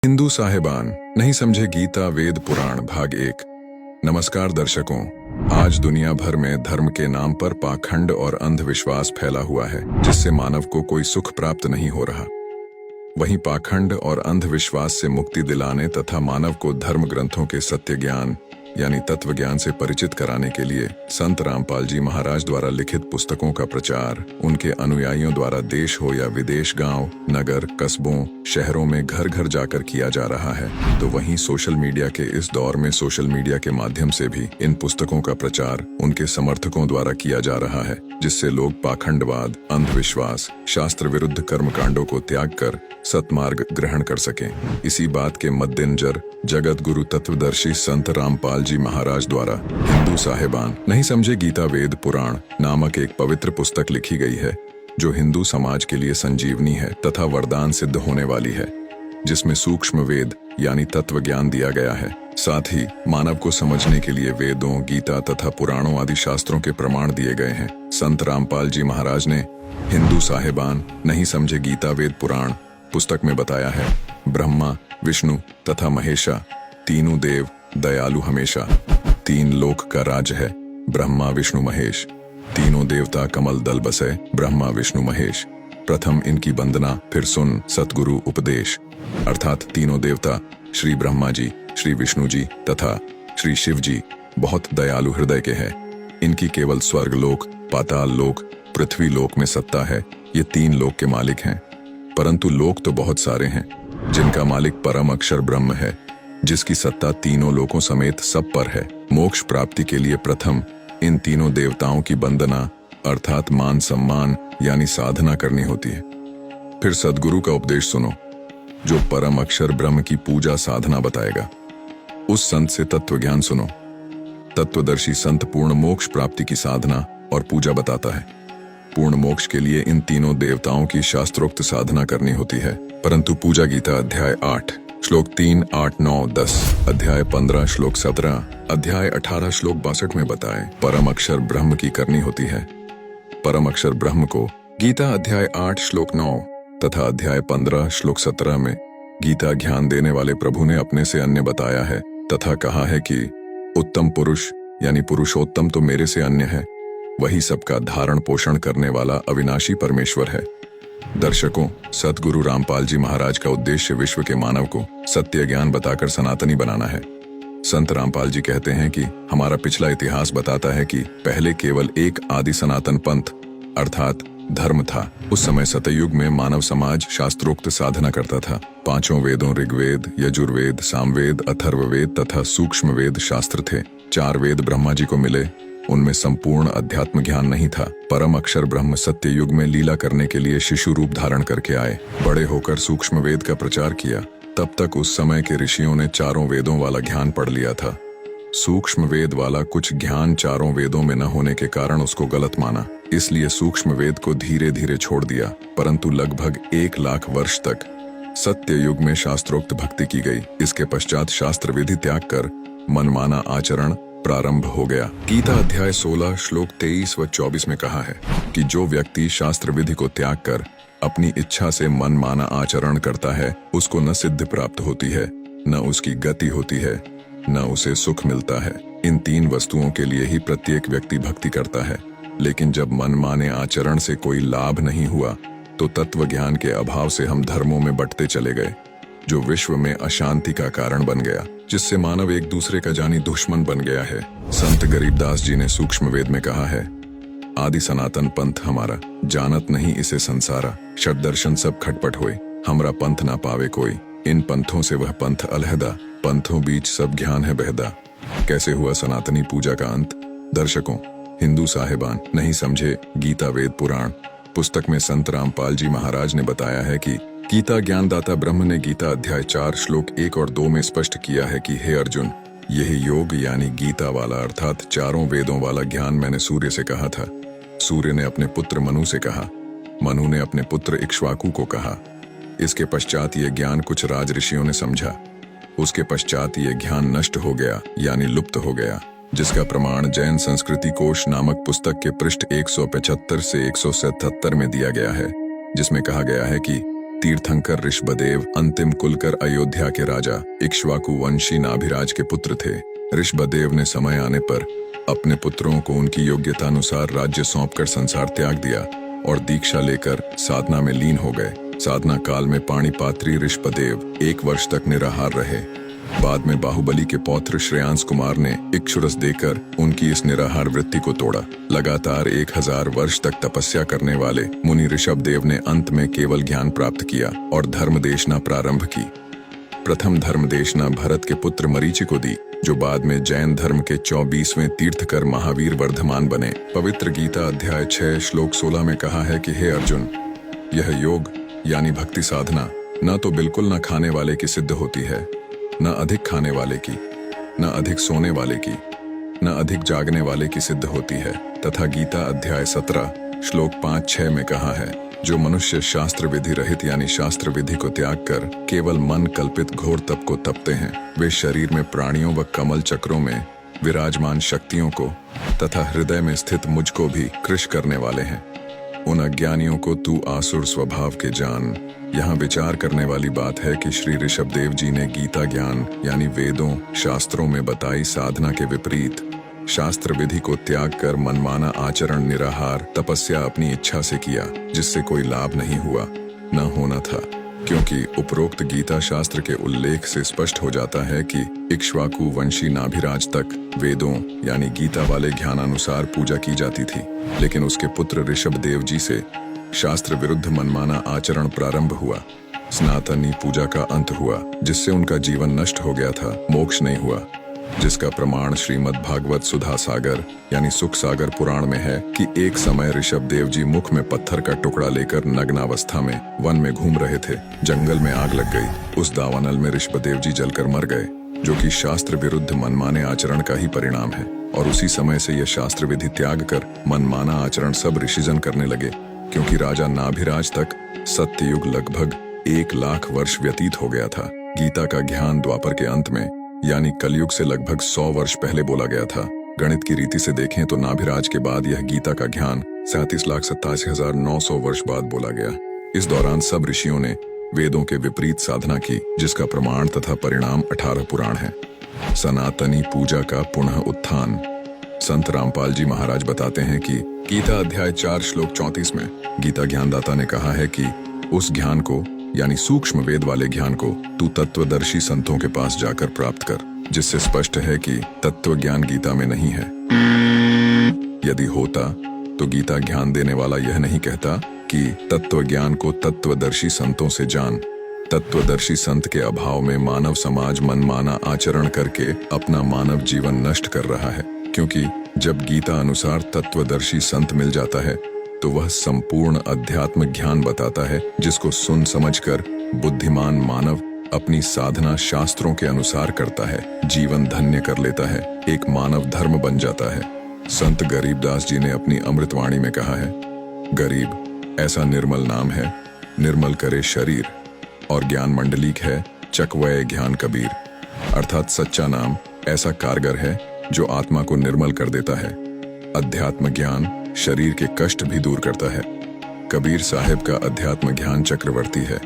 हिंदू साहिबान नहीं समझे गीता वेद पुराण भाग 1। नमस्कार दर्शकों, आज दुनिया भर में धर्म के नाम पर पाखंड और अंधविश्वास फैला हुआ है, जिससे मानव को कोई सुख प्राप्त नहीं हो रहा। वहीं पाखंड और अंधविश्वास से मुक्ति दिलाने तथा मानव को धर्म ग्रंथों के सत्य ज्ञान यानी तत्व ज्ञान से परिचित कराने के लिए संत रामपाल जी महाराज द्वारा लिखित पुस्तकों का प्रचार उनके अनुयायियों द्वारा देश हो या विदेश, गांव, नगर, कस्बों, शहरों में घर घर जाकर किया जा रहा है। तो वहीं सोशल मीडिया के इस दौर में सोशल मीडिया के माध्यम से भी इन पुस्तकों का प्रचार उनके समर्थकों द्वारा किया जा रहा है, जिससे लोग पाखंडवाद, अंधविश्वास, शास्त्र विरुद्ध कर्मकांडों को त्याग कर सतमार्ग ग्रहण कर सकें। इसी बात के मद्देनजर जगत गुरु तत्वदर्शी संत रामपाल जी महाराज द्वारा हिंदू साहिबान नहीं समझे गीता वेद पुराण नामक एक पवित्र पुस्तक लिखी गई है, जो हिंदू समाज के लिए संजीवनी है तथा वरदान सिद्ध होने वाली है, जिसमें सूक्ष्म वेद यानी तत्व ज्ञान दिया गया है। साथ ही मानव को समझने के लिए वेदों, गीता तथा पुराणों आदि शास्त्रों के प्रमाण दिए गए हैं। संत रामपाल जी महाराज ने हिंदू साहिबान नहीं समझे गीता वेद पुराण पुस्तक में बताया है, ब्रह्मा, विष्णु तथा महेशा तीनों देव दयालु हमेशा। तीन लोक का राज है, ब्रह्मा विष्णु महेश। तीनों देवता कमल दल बसे, ब्रह्मा विष्णु महेश। प्रथम इनकी वंदना, फिर सुन सतगुरु उपदेश। अर्थात तीनों देवता श्री ब्रह्मा जी, श्री विष्णु जी तथा श्री शिव जी बहुत दयालु हृदय के हैं। इनकी केवल स्वर्ग लोक, पाताल लोक, पृथ्वी लोक में सत्ता है। ये तीन लोक के मालिक हैं, परंतु लोक तो बहुत सारे हैं, जिनका मालिक परम अक्षर ब्रह्म है, जिसकी सत्ता तीनों लोकों समेत सब पर है। मोक्ष प्राप्ति के लिए प्रथम इन तीनों देवताओं की वंदना अर्थात मान सम्मान यानी साधना करनी होती है। फिर सदगुरु का उपदेश सुनो, जो परम अक्षर ब्रह्म की पूजा साधना बताएगा। उस संत से तत्व ज्ञान सुनो। तत्वदर्शी संत पूर्ण मोक्ष प्राप्ति की साधना और पूजा बताता है। पूर्ण मोक्ष के लिए इन तीनों देवताओं की शास्त्रोक्त साधना करनी होती है, परंतु पूजा गीता अध्याय 8 श्लोक 3, 8, 9, 10, अध्याय 15 श्लोक 17, अध्याय 18 श्लोक 62 में बताए परम अक्षर ब्रह्म की करनी होती है। परम अक्षर ब्रह्म को गीता अध्याय 8 श्लोक 9 तथा अध्याय 15 श्लोक 17 में गीता ज्ञान देने वाले प्रभु ने अपने से अन्य बताया है तथा कहा है कि उत्तम पुरुष यानी पुरुषोत्तम तो मेरे से अन्य है, वही सबका धारण पोषण करने वाला अविनाशी परमेश्वर है। दर्शकों, सतगुरु रामपाल जी महाराज का उद्देश्य विश्व के मानव को सत्य ज्ञान बताकर सनातनी बनाना है। संत रामपाल जी कहते हैं कि हमारा पिछला इतिहास बताता है कि पहले केवल एक आदि सनातन पंथ अर्थात धर्म था। उस समय सतयुग में मानव समाज शास्त्रोक्त साधना करता था। पांचों वेदों ऋग्वेद, यजुर्वेद, सामवेद, अथर्ववेद तथा सूक्ष्म वेद शास्त्र थे। 4 वेद ब्रह्मा जी को मिले, उनमें संपूर्ण अध्यात्म ज्ञान नहीं था। परम अक्षर ब्रह्म सत्य युग में लीला करने के लिए शिशु रूप धारण करके आए। बड़े होकर सूक्ष्म वेद का प्रचार किया। तब तक उस समय के ऋषियों ने 4 वेदों वाला ज्ञान पढ़ लिया था। सूक्ष्म वेद वाला कुछ ज्ञान 4 वेदों में न होने के कारण उसको गलत माना, इसलिए सूक्ष्म वेद को धीरे धीरे छोड़ दिया। परंतु लगभग 1 लाख वर्ष तक सत्य युग में शास्त्रोक्त भक्ति की गई। इसके पश्चात शास्त्र विधि त्याग कर मनमाना आचरण प्रारंभ हो गया। गीता अध्याय 16 श्लोक 23 व 24 में कहा है कि जो व्यक्ति शास्त्र विधि को त्याग कर अपनी इच्छा से मनमाना आचरण करता है, उसको न सिद्धि प्राप्त होती है, न उसकी गति होती है, न उसे सुख मिलता है। इन 3 वस्तुओं के लिए ही प्रत्येक व्यक्ति भक्ति करता है। लेकिन जब मनमाने आचरण से कोई लाभ नहीं हुआ, तो तत्व ज्ञान के अभाव से हम धर्मों में बंटते चले गए, जो विश्व में अशांति का कारण बन गया, जिससे मानव एक दूसरे का जानी दुश्मन बन गया है। संत गरीबदास जी ने सूक्ष्म वेद में कहा है, आदि सनातन पंथ हमारा, जानत नहीं इसे संसारा। षट दर्शन सब खटपट होए, हमरा पंथ ना पावे कोई। इन पंथों से वह पंथ अलहदा, पंथों बीच सब ज्ञान है बहदा। कैसे हुआ सनातनी पूजा का अंत? दर्शकों, हिंदू साहिबान नहीं समझे गीता वेद पुराण पुस्तक में संत रामपाल जी महाराज ने बताया है कि गीता ज्ञानदाता ब्रह्म ने गीता अध्याय 4 श्लोक 1 और 2 में स्पष्ट किया है कि हे अर्जुन, यही योग यानी गीता वाला अर्थात 4 वेदों वाला ज्ञान मैंने सूर्य से कहा था। सूर्य ने अपने पुत्र मनु से कहा, मनु ने अपने पुत्र इक्ष्वाकु को कहा। इसके पश्चात ये ज्ञान कुछ राज ऋषियों ने समझा। उसके पश्चात ये ज्ञान नष्ट हो गया यानी लुप्त हो गया, जिसका प्रमाण जैन संस्कृति कोश नामक पुस्तक के पृष्ठ 175 से 177 में दिया गया है, जिसमें कहा गया है कि तीर्थंकर ऋषभदेव अंतिम कुलकर अयोध्या के राजा इक्ष्वाकु वंशी नाभिराज के पुत्र थे। ऋषभदेव ने समय आने पर अपने पुत्रों को उनकी योग्यता अनुसार राज्य सौंपकर संसार त्याग दिया और दीक्षा लेकर साधना में लीन हो गए। साधना काल में पाणिपात्री ऋषभदेव 1 वर्ष तक निराहार रहे। बाद में बाहुबली के पौत्र श्रेयांस कुमार ने इक्षुरस देकर उनकी इस निराहार वृत्ति को तोड़ा। लगातार 1000 वर्ष तक तपस्या करने वाले मुनि ऋषभदेव ने अंत में केवल ज्ञान प्राप्त किया और धर्मदेशना प्रारंभ की। प्रथम धर्मदेशना भरत के पुत्र मरीचि को दी, जो बाद में जैन धर्म के 24वें तीर्थकर महावीर वर्धमान बने। पवित्र गीता अध्याय 6 श्लोक 16 में कहा है कि हे अर्जुन, यह योग यानी भक्ति साधना न तो बिल्कुल न खाने वाले की सिद्ध होती है, न अधिक खाने वाले की, न अधिक सोने वाले की, न अधिक जागने वाले की सिद्ध होती है, तथा गीता अध्याय 17 श्लोक 5-6 में कहा है, जो मनुष्य शास्त्र विधि रहित यानी शास्त्र विधि को त्याग कर केवल मन कल्पित घोर तप को तपते हैं, वे शरीर में प्राणियों व कमल चक्रों में विराजमान शक्तियों को तथा हृदय में स्थित मुझको भी कृश करने वाले हैं। उन अज्ञानियों को तू आसुर स्वभाव के जान। यहाँ विचार करने वाली बात है कि श्री ऋषभदेव जी ने गीता ज्ञान यानी वेदों शास्त्रों में बताई साधना के विपरीत शास्त्र विधि को त्याग कर मनमाना आचरण निराहार तपस्या अपनी इच्छा से किया, जिससे कोई लाभ नहीं हुआ न होना था, क्योंकि उपरोक्त गीता शास्त्र के उल्लेख से स्पष्ट हो जाता है कि इक्ष्वाकु वंशी नाभिराज तक वेदों यानी गीता वाले ज्ञानानुसार पूजा की जाती थी, लेकिन उसके पुत्र ऋषभदेव जी से शास्त्र विरुद्ध मनमाना आचरण प्रारंभ हुआ। सनातनी पूजा का अंत हुआ, जिससे उनका जीवन नष्ट हो गया था, मोक्ष नहीं हुआ, जिसका प्रमाण श्रीमद् भागवत सुधा सागर यानी सुख सागर पुराण में है कि एक समय ऋषभदेव जी मुख में पत्थर का टुकड़ा लेकर नग्नावस्था में वन में घूम रहे थे। जंगल में आग लग गई। उस दावानल में ऋषभदेव जी जलकर मर गए, जो कि शास्त्र विरुद्ध मनमाने आचरण का ही परिणाम है। और उसी समय से यह शास्त्र विधि त्याग कर मनमाना आचरण सब ऋषिजन करने लगे, क्योंकि राजा नाभिराज तक सत्ययुग लगभग 1 लाख वर्ष व्यतीत हो गया था। गीता का ज्ञान द्वापर के अंत में यानी कलयुग से लगभग 100 वर्ष पहले बोला गया था। गणित की रीति से देखें तो नाभिराज के बाद यह गीता का ज्ञान 37,87,900 वर्ष बाद बोला गया। इस दौरान सब ऋषियों ने वेदों के विपरीत साधना की, जिसका प्रमाण तथा परिणाम 18 पुराण है। सनातनी पूजा का पुनः उत्थान। संत रामपाल जी महाराज बताते हैं कि गीता अध्याय 4 श्लोक 34 में गीता ज्ञानदाता ने कहा है कि उस ज्ञान को यानी सूक्ष्म वेद वाले ज्ञान को तू तत्वदर्शी संतों के पास जाकर प्राप्त कर, जिससे स्पष्ट है कि तत्व ज्ञान गीता में नहीं है। यदि होता तो गीता ज्ञान देने वाला यह नहीं कहता कि तत्व ज्ञान को तत्वदर्शी संतों से जान। तत्वदर्शी संत के अभाव में मानव समाज मनमाना आचरण करके अपना मानव जीवन नष्ट कर रहा है, क्योंकि जब गीता अनुसार तत्वदर्शी संत मिल जाता है तो वह संपूर्ण अध्यात्म ज्ञान बताता है, जिसको सुन समझकर बुद्धिमान मानव अपनी साधना शास्त्रों के अनुसार करता है, जीवन धन्य कर लेता है, एक मानव धर्म बन जाता है। संत गरीबदास जी ने अपनी अमृतवाणी में कहा है, गरीब ऐसा निर्मल नाम है, निर्मल करे शरीर, और ज्ञान मंडलीक है चकवय ज्ञान कबीर। अर्थात सच्चा नाम ऐसा कारगर है जो आत्मा को निर्मल कर देता है। अध्यात्म ज्ञान शरीर के कष्ट भी दूर करता है। कबीर साहिब का अध्यात्म ज्ञान चक्रवर्ती है।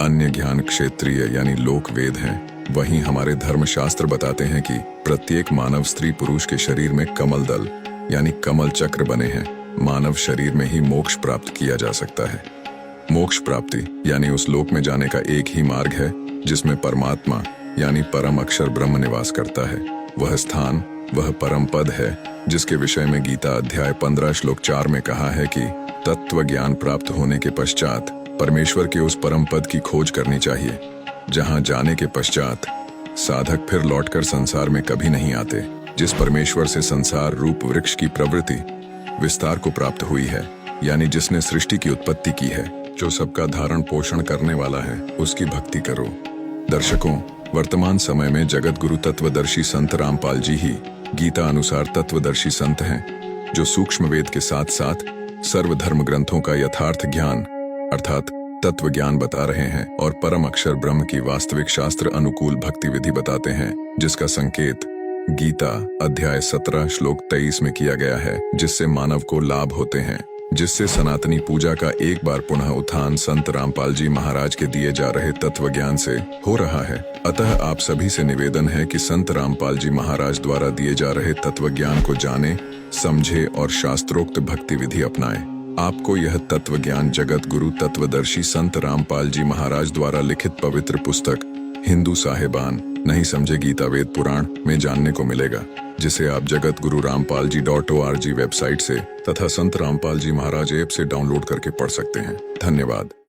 अन्य ज्ञान क्षेत्रीय यानी लोक वेद हैं। वहीं हमारे धर्मशास्त्र बताते हैं कि प्रत्येक मानव स्त्री पुरुष के शरीर में कमल दल यानी कमल चक्र बने हैं। मानव शरीर में ही मोक्ष प्राप्त किया जा सकता है। मोक्ष प्राप्ति यानी उस लोक में जाने का एक ही मार्ग है जिसमें परमात्मा यानी परम अक्षर ब्रह्म निवास करता है। वह स्थान वह परम पद है जिसके विषय में गीता अध्याय 15 श्लोक 4 में कहा है कि तत्व ज्ञान प्राप्त होने के पश्चात परमेश्वर के उस परम पद की खोज करनी चाहिए, जहां जाने के पश्चात साधक फिर लौटकर संसार में कभी नहीं आते। जिस परमेश्वर से संसार रूप वृक्ष की प्रवृत्ति विस्तार को प्राप्त हुई है, यानी जिसने सृष्टि की उत्पत्ति की है, जो सबका धारण पोषण करने वाला है, उसकी भक्ति करो। दर्शकों, वर्तमान समय में जगत गुरु तत्वदर्शी संत रामपाल जी ही गीता अनुसार तत्वदर्शी संत हैं, जो सूक्ष्म वेद के साथ साथ सर्वधर्म ग्रंथों का यथार्थ ज्ञान अर्थात तत्व ज्ञान बता रहे हैं और परम अक्षर ब्रह्म की वास्तविक शास्त्र अनुकूल भक्ति विधि बताते हैं, जिसका संकेत गीता अध्याय 17 श्लोक 23 में किया गया है, जिससे मानव को लाभ होते हैं, जिससे सनातनी पूजा का एक बार पुनः उत्थान संत रामपाल जी महाराज के दिए जा रहे तत्व ज्ञान से हो रहा है। अतः आप सभी से निवेदन है कि संत रामपाल जी महाराज द्वारा दिए जा रहे तत्व ज्ञान को जाने, समझे और शास्त्रोक्त भक्ति विधि अपनाएं। आपको यह तत्व ज्ञान जगत गुरु तत्वदर्शी संत रामपाल जी महाराज द्वारा लिखित पवित्र पुस्तक हिंदू साहेबान नहीं समझे गीता वेद पुराण में जानने को मिलेगा, जिसे आप जगत गुरु रामपाल जी .org वेबसाइट से तथा संत रामपाल जी महाराज ऐप से डाउनलोड करके पढ़ सकते हैं। धन्यवाद।